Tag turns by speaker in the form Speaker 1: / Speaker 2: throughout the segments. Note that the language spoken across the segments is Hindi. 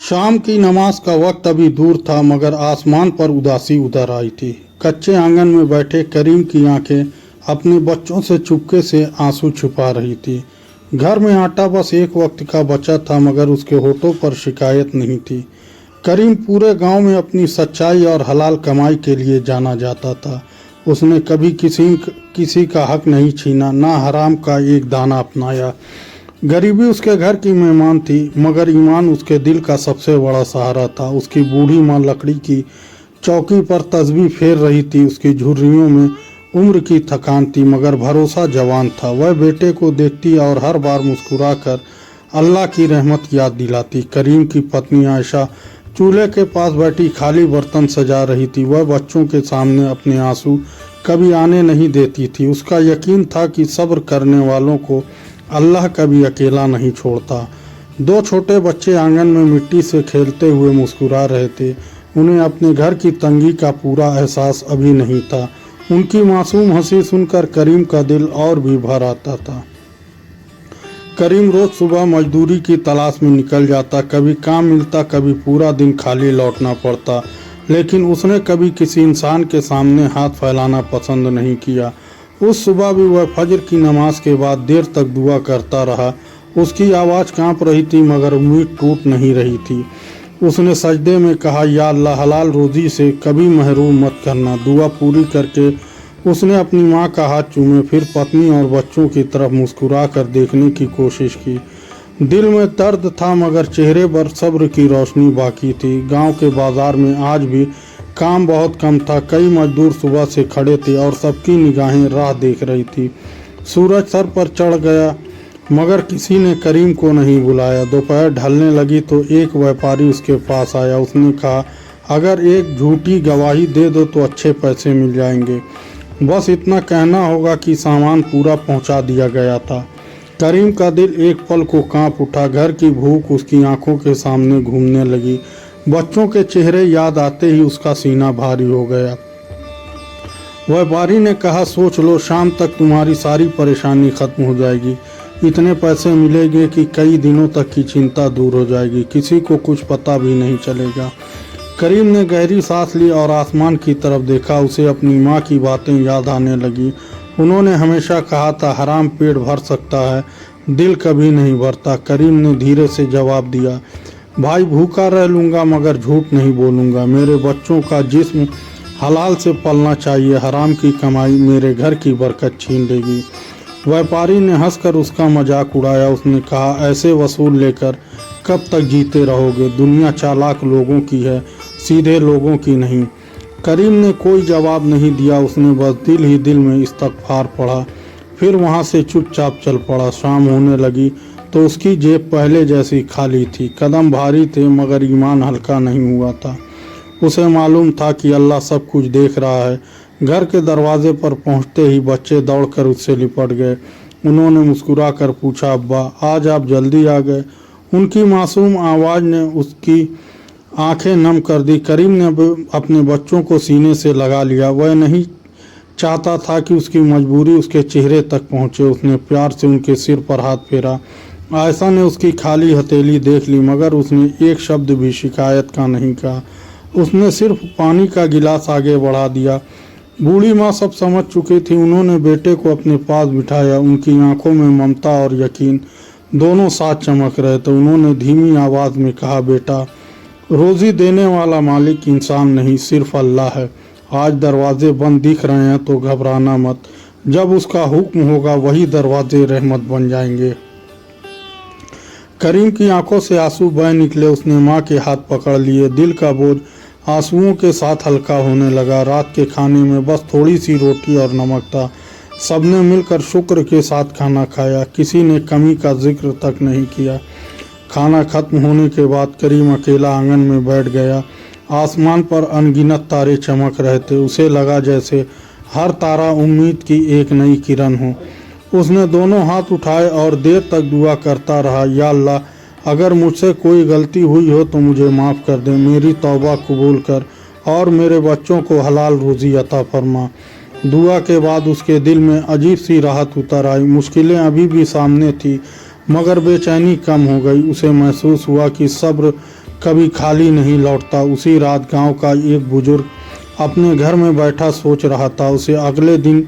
Speaker 1: शाम की नमाज का वक्त अभी दूर था मगर आसमान पर उदासी उतर आई थी। कच्चे आंगन में बैठे करीम की आंखें अपने बच्चों से चुपके से आंसू छुपा रही थी। घर में आटा बस एक वक्त का बचा था मगर उसके होठों पर शिकायत नहीं थी। करीम पूरे गांव में अपनी सच्चाई और हलाल कमाई के लिए जाना जाता था। उसने कभी किसी का हक नहीं छीना, ना हराम का एक दाना अपनाया। गरीबी उसके घर की मेहमान थी मगर ईमान उसके दिल का सबसे बड़ा सहारा था। उसकी बूढ़ी माँ लकड़ी की चौकी पर तस्बीह फेर रही थी। उसकी झुर्रियों में उम्र की थकान थी मगर भरोसा जवान था। वह बेटे को देखती और हर बार मुस्कुराकर अल्लाह की रहमत याद दिलाती। करीम की पत्नी आयशा चूल्हे के पास बैठी खाली बर्तन सजा रही थी। वह बच्चों के सामने अपने आंसू कभी आने नहीं देती थी। उसका यकीन था कि सब्र करने वालों को अल्लाह कभी अकेला नहीं छोड़ता। दो छोटे बच्चे आंगन में मिट्टी से खेलते हुए मुस्कुरा रहे थे। उन्हें अपने घर की तंगी का पूरा एहसास अभी नहीं था। उनकी मासूम हंसी सुनकर करीम का दिल और भी भर आता था। करीम रोज सुबह मजदूरी की तलाश में निकल जाता। कभी काम मिलता, कभी पूरा दिन खाली लौटना पड़ता, लेकिन उसने कभी किसी इंसान के सामने हाथ फैलाना पसंद नहीं किया। उस सुबह भी वह फजर की नमाज के बाद देर तक दुआ करता रहा। उसकी आवाज़ कांप रही थी मगर उम्मीद टूट नहीं रही थी। उसने सजदे में कहा, या अल्लाह, हलाल रोजी से कभी महरूम मत करना। दुआ पूरी करके उसने अपनी माँ का हाथ चूमे, फिर पत्नी और बच्चों की तरफ मुस्कुरा कर देखने की कोशिश की। दिल में दर्द था मगर चेहरे पर सब्र की रोशनी बाकी थी। गांव के बाजार में आज भी काम बहुत कम था। कई मजदूर सुबह से खड़े थे और सबकी निगाहें राह देख रही थी। सूरज सर पर चढ़ गया मगर किसी ने करीम को नहीं बुलाया। दोपहर ढलने लगी तो एक व्यापारी उसके पास आया। उसने कहा, अगर एक झूठी गवाही दे दो तो अच्छे पैसे मिल जाएंगे। बस इतना कहना होगा कि सामान पूरा पहुंचा दिया गया था। करीम का दिल एक पल को कांप उठा। घर की भूख उसकी आंखों के सामने घूमने लगी। बच्चों के चेहरे याद आते ही उसका सीना भारी हो गया। व्यापारी ने कहा, सोच लो, शाम तक तुम्हारी सारी परेशानी खत्म हो जाएगी। इतने पैसे मिलेंगे कि कई दिनों तक की चिंता दूर हो जाएगी। किसी को कुछ पता भी नहीं चलेगा। करीम ने गहरी सांस ली और आसमान की तरफ देखा। उसे अपनी माँ की बातें याद आने लगी। उन्होंने हमेशा कहा था, हराम पेट भर सकता है, दिल कभी नहीं भरता। करीम ने धीरे से जवाब दिया, भाई, भूखा रह लूँगा मगर झूठ नहीं बोलूँगा। मेरे बच्चों का जिस्म हलाल से पलना चाहिए। हराम की कमाई मेरे घर की बरकत छीन लेगी। व्यापारी ने हंसकर उसका मजाक उड़ाया। उसने कहा, ऐसे वसूल लेकर कब तक जीते रहोगे? दुनिया चालाक लोगों की है, सीधे लोगों की नहीं। करीम ने कोई जवाब नहीं दिया। उसने बस दिल ही दिल में इस्तगफार पढ़ा, फिर वहाँ से चुपचाप चल पड़ा। शाम होने लगी तो उसकी जेब पहले जैसी खाली थी। कदम भारी थे मगर ईमान हल्का नहीं हुआ था। उसे मालूम था कि अल्लाह सब कुछ देख रहा है। घर के दरवाजे पर पहुंचते ही बच्चे दौड़कर उससे लिपट गए। उन्होंने मुस्कुराकर पूछा, अब्बा, आज आप जल्दी आ गए? उनकी मासूम आवाज़ ने उसकी आंखें नम कर दी। करीम ने अपने बच्चों को सीने से लगा लिया। वह नहीं चाहता था कि उसकी मजबूरी उसके चेहरे तक पहुंचे। उसने प्यार से उनके सिर पर हाथ फेरा। आयशा ने उसकी खाली हथेली देख ली मगर उसने एक शब्द भी शिकायत का नहीं कहा। उसने सिर्फ पानी का गिलास आगे बढ़ा दिया। बूढ़ी माँ सब समझ चुकी थी। उन्होंने बेटे को अपने पास बिठाया। उनकी आंखों में ममता और यकीन दोनों साथ चमक रहे थे। उन्होंने धीमी आवाज़ में कहा, बेटा, रोज़ी देने वाला मालिक इंसान नहीं, सिर्फ अल्लाह है। आज दरवाजे बंद दिख रहे हैं तो घबराना मत। जब उसका हुक्म होगा वही दरवाजे रहमत बन जाएंगे। करीम की आंखों से आंसू बह निकले। उसने माँ के हाथ पकड़ लिए। दिल का बोझ आंसुओं के साथ हल्का होने लगा। रात के खाने में बस थोड़ी सी रोटी और नमक था। सबने मिलकर शुक्र के साथ खाना खाया। किसी ने कमी का जिक्र तक नहीं किया। खाना खत्म होने के बाद करीम अकेला आंगन में बैठ गया। आसमान पर अनगिनत तारे चमक रहे थे। उसे लगा जैसे हर तारा उम्मीद की एक नई किरण हो। उसने दोनों हाथ उठाए और देर तक दुआ करता रहा, या अल्लाह, अगर मुझसे कोई गलती हुई हो तो मुझे माफ़ कर दे। मेरी तौबा कबूल कर और मेरे बच्चों को हलाल रोज़ी अता फरमा। दुआ के बाद उसके दिल में अजीब सी राहत उतर आई। मुश्किलें अभी भी सामने थी मगर बेचैनी कम हो गई। उसे महसूस हुआ कि सब्र कभी खाली नहीं लौटता। उसी रात गांव का एक बुजुर्ग अपने घर में बैठा सोच रहा था। उसे अगले दिन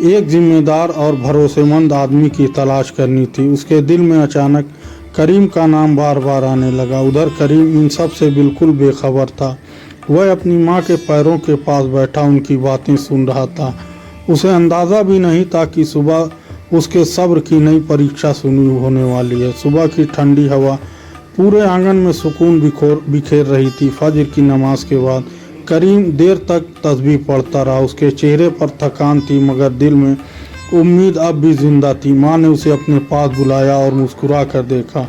Speaker 1: एक जिम्मेदार और भरोसेमंद आदमी की तलाश करनी थी। उसके दिल में अचानक करीम का नाम बार बार आने लगा। उधर करीम इन सब से बिल्कुल बेखबर था। वह अपनी माँ के पैरों के पास बैठा उनकी बातें सुन रहा था। उसे अंदाज़ा भी नहीं था कि सुबह उसके सब्र की नई परीक्षा शुरू होने वाली है। सुबह की ठंडी हवा पूरे आंगन में सुकून बिखेर रही थी। फजर की नमाज के बाद करीम देर तक तस्बीह पढ़ता रहा। उसके चेहरे पर थकान थी मगर दिल में उम्मीद अब भी जिंदा थी। माँ ने उसे अपने पास बुलाया और मुस्कुरा कर देखा।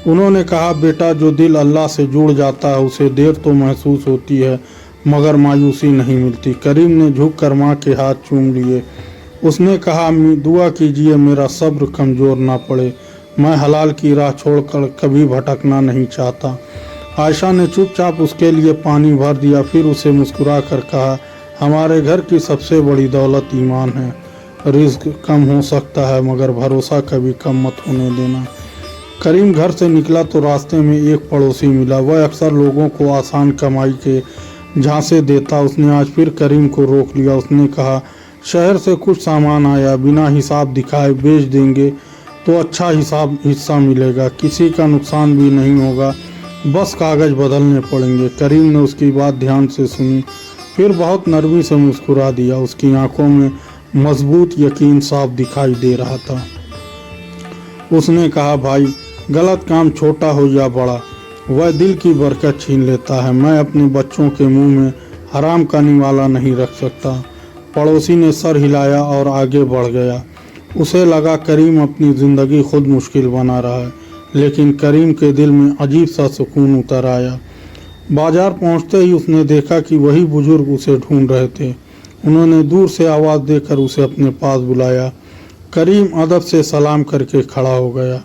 Speaker 1: उन्होंने कहा, बेटा, जो दिल अल्लाह से जुड़ जाता है उसे देर तो महसूस होती है मगर मायूसी नहीं मिलती। करीम ने झुककर माँ के हाथ चूम लिए। उसने कहा, अम्मी, दुआ कीजिए मेरा सब्र कमज़ोर ना पड़े। मैं हलाल की राह छोड़कर कभी भटकना नहीं चाहता। आयशा ने चुपचाप उसके लिए पानी भर दिया। फिर उसे मुस्कुरा कर कहा, हमारे घर की सबसे बड़ी दौलत ईमान है। रिस्क कम हो सकता है मगर भरोसा कभी कम मत होने देना। करीम घर से निकला तो रास्ते में एक पड़ोसी मिला। वह अक्सर लोगों को आसान कमाई के झांसे देता। उसने आज फिर करीम को रोक लिया। उसने कहा, शहर से कुछ सामान आया, बिना हिसाब दिखाए बेच देंगे तो अच्छा हिस्सा मिलेगा। किसी का नुकसान भी नहीं होगा, बस कागज़ बदलने पड़ेंगे। करीम ने उसकी बात ध्यान से सुनी, फिर बहुत नरमी से मुस्कुरा दिया। उसकी आंखों में मजबूत यकीन साफ दिखाई दे रहा था। उसने कहा, भाई, गलत काम छोटा हो या बड़ा, वह दिल की बरकत छीन लेता है। मैं अपने बच्चों के मुंह में हराम का निवाला नहीं रख सकता। पड़ोसी ने सर हिलाया और आगे बढ़ गया। उसे लगा करीम अपनी ज़िंदगी खुद मुश्किल बना रहा है, लेकिन करीम के दिल में अजीब सा सुकून उतर आया। बाजार पहुंचते ही उसने देखा कि वही बुजुर्ग उसे ढूंढ रहे थे। उन्होंने दूर से आवाज़ देकर उसे अपने पास बुलाया। करीम अदब से सलाम करके खड़ा हो गया।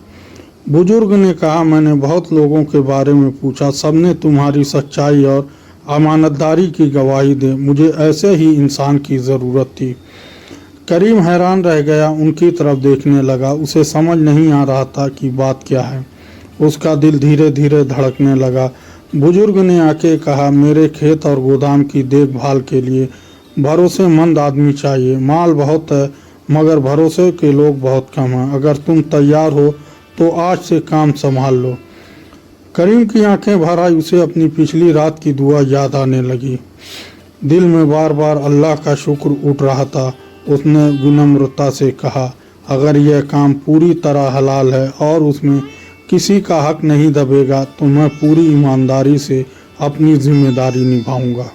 Speaker 1: बुजुर्ग ने कहा, मैंने बहुत लोगों के बारे में पूछा, सबने तुम्हारी सच्चाई और अमानतदारी की गवाही दे। मुझे ऐसे ही इंसान की ज़रूरत थी। करीम हैरान रह गया, उनकी तरफ देखने लगा। उसे समझ नहीं आ रहा था कि बात क्या है। उसका दिल धीरे धीरे धड़कने लगा। बुजुर्ग ने आके कहा, मेरे खेत और गोदाम की देखभाल के लिए भरोसेमंद आदमी चाहिए। माल बहुत है मगर भरोसे के लोग बहुत कम हैं। अगर तुम तैयार हो तो आज से काम संभाल लो। करीम की आंखें भर आई। उसे अपनी पिछली रात की दुआ याद आने लगी। दिल में बार बार अल्लाह का शुक्र उठ रहा था। उसने विनम्रता से कहा, अगर यह काम पूरी तरह हलाल है और उसमें किसी का हक नहीं दबेगा तो मैं पूरी ईमानदारी से अपनी जिम्मेदारी निभाऊंगा।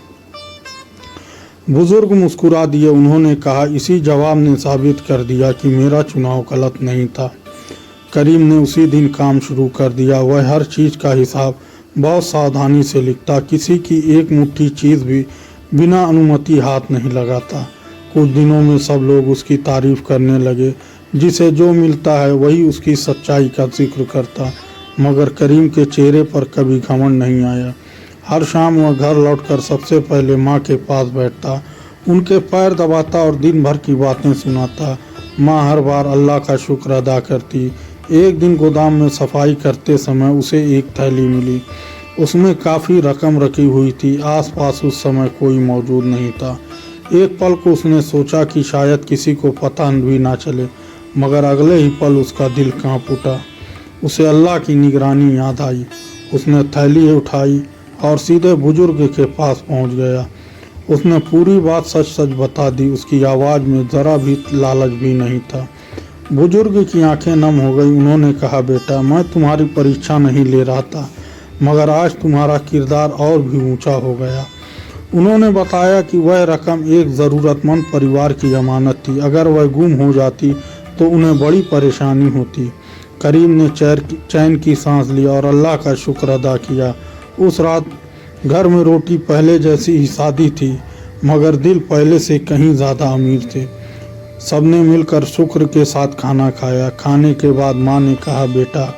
Speaker 1: बुजुर्ग मुस्कुरा दिए। उन्होंने कहा, इसी जवाब ने साबित कर दिया कि मेरा चुनाव गलत नहीं था। करीम ने उसी दिन काम शुरू कर दिया। वह हर चीज़ का हिसाब बहुत सावधानी से लिखता। किसी की एक मुट्ठी चीज़ भी बिना अनुमति हाथ नहीं लगाता। कुछ दिनों में सब लोग उसकी तारीफ करने लगे। जिसे जो मिलता है वही उसकी सच्चाई का जिक्र करता। मगर करीम के चेहरे पर कभी घमंड नहीं आया। हर शाम वह घर लौटकर सबसे पहले माँ के पास बैठता, उनके पैर दबाता और दिन भर की बातें सुनाता। माँ हर बार अल्लाह का शुक्र अदा करती। एक दिन गोदाम में सफाई करते समय उसे एक थैली मिली। उसमें काफ़ी रकम रखी हुई थी। आसपास उस समय कोई मौजूद नहीं था। एक पल को उसने सोचा कि शायद किसी को पता भी ना चले, मगर अगले ही पल उसका दिल कांप उठा। उसे अल्लाह की निगरानी याद आई। उसने थैली उठाई और सीधे बुजुर्ग के पास पहुंच गया। उसने पूरी बात सच सच बता दी। उसकी आवाज़ में ज़रा भी लालच भी नहीं था। बुजुर्ग की आंखें नम हो गई। उन्होंने कहा, बेटा, मैं तुम्हारी परीक्षा नहीं ले रहा था मगर आज तुम्हारा किरदार और भी ऊंचा हो गया। उन्होंने बताया कि वह रकम एक ज़रूरतमंद परिवार की अमानत थी। अगर वह गुम हो जाती तो उन्हें बड़ी परेशानी होती। करीम ने चैन की सांस ली और अल्लाह का शुक्र अदा किया। उस रात घर में रोटी पहले जैसी ही सादी थी मगर दिल पहले से कहीं ज़्यादा अमीर थे। सबने मिलकर शुक्र के साथ खाना खाया। खाने के बाद माँ ने कहा, बेटा,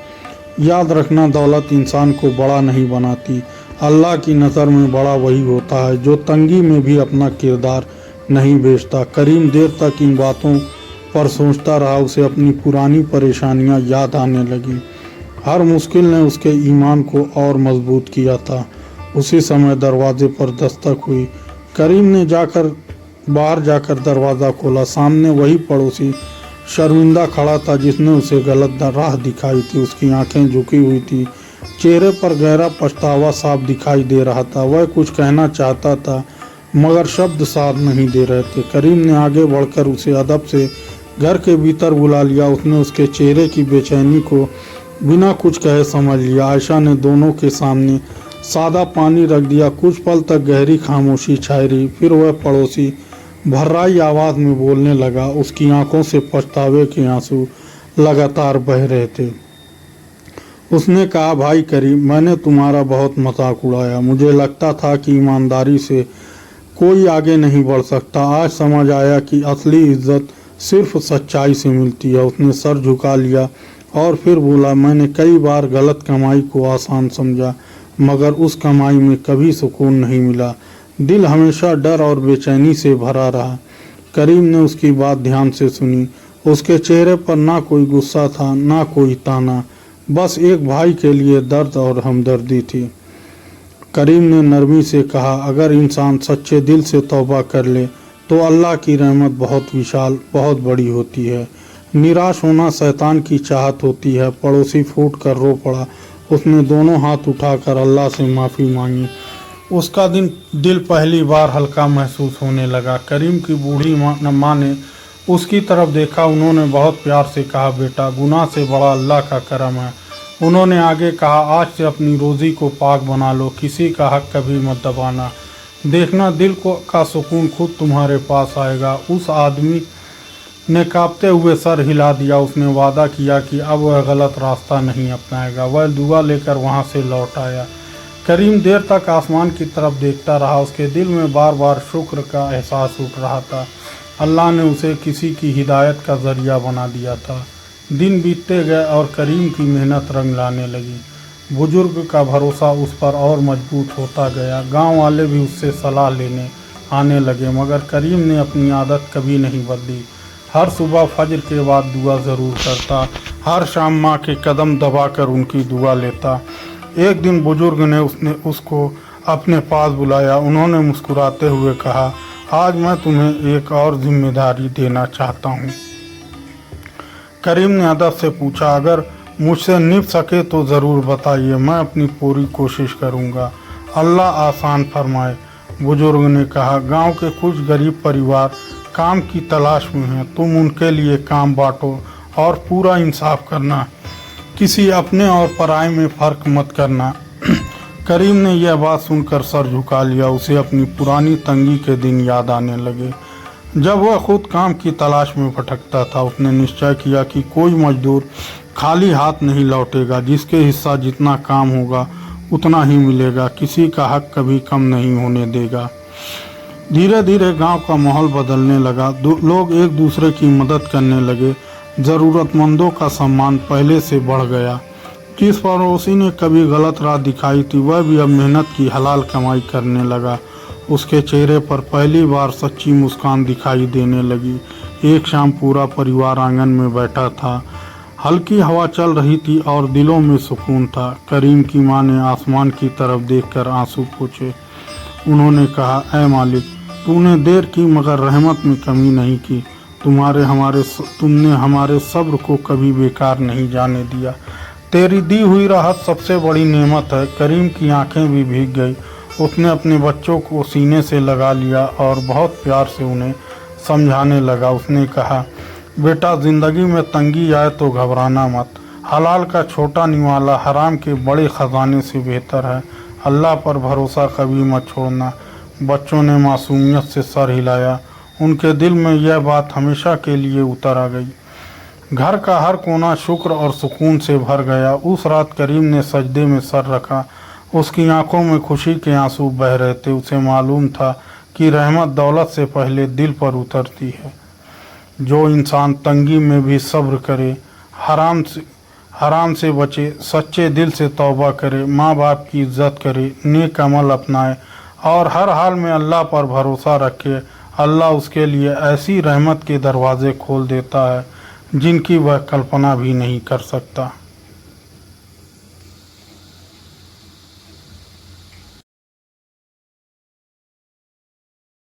Speaker 1: याद रखना, दौलत इंसान को बड़ा नहीं बनाती। अल्लाह की नज़र में बड़ा वही होता है जो तंगी में भी अपना किरदार नहीं बेचता। करीम देर तक इन बातों पर सोचता रहा। उसे अपनी पुरानी परेशानियां याद आने लगी। हर मुश्किल ने उसके ईमान को और मजबूत किया था। उसी समय दरवाजे पर दस्तक हुई। करीम ने बाहर जाकर दरवाज़ा खोला। सामने वही पड़ोसी शर्मिंदा खड़ा था जिसने उसे गलत राह दिखाई थी। उसकी आंखें झुकी हुई थी, चेहरे पर गहरा पछतावा साफ दिखाई दे रहा था। वह कुछ कहना चाहता था मगर शब्द साथ नहीं दे रहे थे। करीम ने आगे बढ़कर उसे अदब से घर के भीतर बुला लिया। उसने उसके चेहरे की बेचैनी को बिना कुछ कहे समझ लिया। आयशा ने दोनों के सामने सादा पानी रख दिया। कुछ पल तक गहरी खामोशी छाई रही। फिर वह पड़ोसी भर्राई आवाज़ में बोलने लगा। उसकी आंखों से पछतावे के आंसू लगातार बह रहे थे। उसने कहा, भाई करीम, मैंने तुम्हारा बहुत मजाक उड़ाया। मुझे लगता था कि ईमानदारी से कोई आगे नहीं बढ़ सकता। आज समझ आया कि असली इज्जत सिर्फ सच्चाई से मिलती है। उसने सर झुका लिया और फिर बोला, मैंने कई बार गलत कमाई को आसान समझा मगर उस कमाई में कभी सुकून नहीं मिला। दिल हमेशा डर और बेचैनी से भरा रहा। करीम ने उसकी बात ध्यान से सुनी। उसके चेहरे पर ना कोई गुस्सा था ना कोई ताना, बस एक भाई के लिए दर्द और हमदर्दी थी। करीम ने नरमी से कहा, अगर इंसान सच्चे दिल से तौबा कर ले तो अल्लाह की रहमत बहुत विशाल, बहुत बड़ी होती है। निराश होना शैतान की चाहत होती है। पड़ोसी फूट कर रो पड़ा। उसने दोनों हाथ उठाकर अल्लाह से माफ़ी मांगी। उसका दिल पहली बार हल्का महसूस होने लगा। करीम की बूढ़ी माँ ने उसकी तरफ देखा। उन्होंने बहुत प्यार से कहा, बेटा, गुनाह से बड़ा अल्लाह का करम है। उन्होंने आगे कहा, आज से अपनी रोज़ी को पाक बना लो, किसी का हक कभी मत दबाना। देखना दिल का सुकून खुद तुम्हारे पास आएगा। उस आदमी ने कांपते हुए सर हिला दिया। उसने वादा किया कि अब वह गलत रास्ता नहीं अपनाएगा। वह दुआ लेकर वहाँ से लौट आया। करीम देर तक आसमान की तरफ देखता रहा। उसके दिल में बार बार शुक्र का एहसास उठ रहा था। अल्लाह ने उसे किसी की हिदायत का ज़रिया बना दिया था। दिन बीतते गए और करीम की मेहनत रंग लाने लगी। बुजुर्ग का भरोसा उस पर और मजबूत होता गया। गांव वाले भी उससे सलाह लेने आने लगे मगर करीम ने अपनी आदत कभी नहीं बदली। हर सुबह फजर के बाद दुआ ज़रूर करता। हर शाम माँ के कदम दबाकर उनकी दुआ लेता। एक दिन बुजुर्ग ने उसको अपने पास बुलाया। उन्होंने मुस्कुराते हुए कहा, आज मैं तुम्हें एक और जिम्मेदारी देना चाहता हूँ। करीम ने अदब से पूछा, अगर मुझसे निभ सके तो ज़रूर बताइए, मैं अपनी पूरी कोशिश करूँगा, अल्लाह आसान फरमाए। बुजुर्ग ने कहा, गांव के कुछ गरीब परिवार काम की तलाश में हैं। तुम उनके लिए काम बांटो और पूरा इंसाफ करना। किसी अपने और पराये में फ़र्क मत करना। करीम ने यह बात सुनकर सर झुका लिया। उसे अपनी पुरानी तंगी के दिन याद आने लगे जब वह खुद काम की तलाश में भटकता था। उसने निश्चय किया कि कोई मजदूर खाली हाथ नहीं लौटेगा। जिसके हिस्सा जितना काम होगा उतना ही मिलेगा। किसी का हक कभी कम नहीं होने देगा। धीरे धीरे गांव का माहौल बदलने लगा। लोग एक दूसरे की मदद करने लगे। ज़रूरतमंदों का सम्मान पहले से बढ़ गया। जिस पड़ोसी ने कभी गलत राह दिखाई थी वह भी अब मेहनत की हलाल कमाई करने लगा। उसके चेहरे पर पहली बार सच्ची मुस्कान दिखाई देने लगी। एक शाम पूरा परिवार आंगन में बैठा था। हल्की हवा चल रही थी और दिलों में सुकून था। करीम की माँ ने आसमान की तरफ देखकर आंसू पोंछे। उन्होंने कहा, ऐ मालिक, तूने देर की मगर रहमत में कमी नहीं की। तुमने हमारे सब्र को कभी बेकार नहीं जाने दिया। तेरी दी हुई राहत सबसे बड़ी नेमत है। करीम की आंखें भी भीग गई। उसने अपने बच्चों को सीने से लगा लिया और बहुत प्यार से उन्हें समझाने लगा। उसने कहा, बेटा, ज़िंदगी में तंगी आए तो घबराना मत। हलाल का छोटा निवाला हराम के बड़े ख़जाने से बेहतर है। अल्लाह पर भरोसा कभी मत छोड़ना। बच्चों ने मासूमियत से सर हिलाया। उनके दिल में यह बात हमेशा के लिए उतर आ गई। घर का हर कोना शुक्र और सुकून से भर गया। उस रात करीम ने सजदे में सर रखा। उसकी आंखों में खुशी के आंसू बह रहे थे। उसे मालूम था कि रहमत दौलत से पहले दिल पर उतरती है। जो इंसान तंगी में भी सब्र करे, हराम से बचे, सच्चे दिल से तौबा करे, माँ बाप की इज्जत करे, नेक अमल अपनाए और हर हाल में अल्लाह पर भरोसा रखे, अल्लाह उसके लिए ऐसी रहमत के दरवाज़े खोल देता है जिनकी वह कल्पना भी नहीं कर सकता।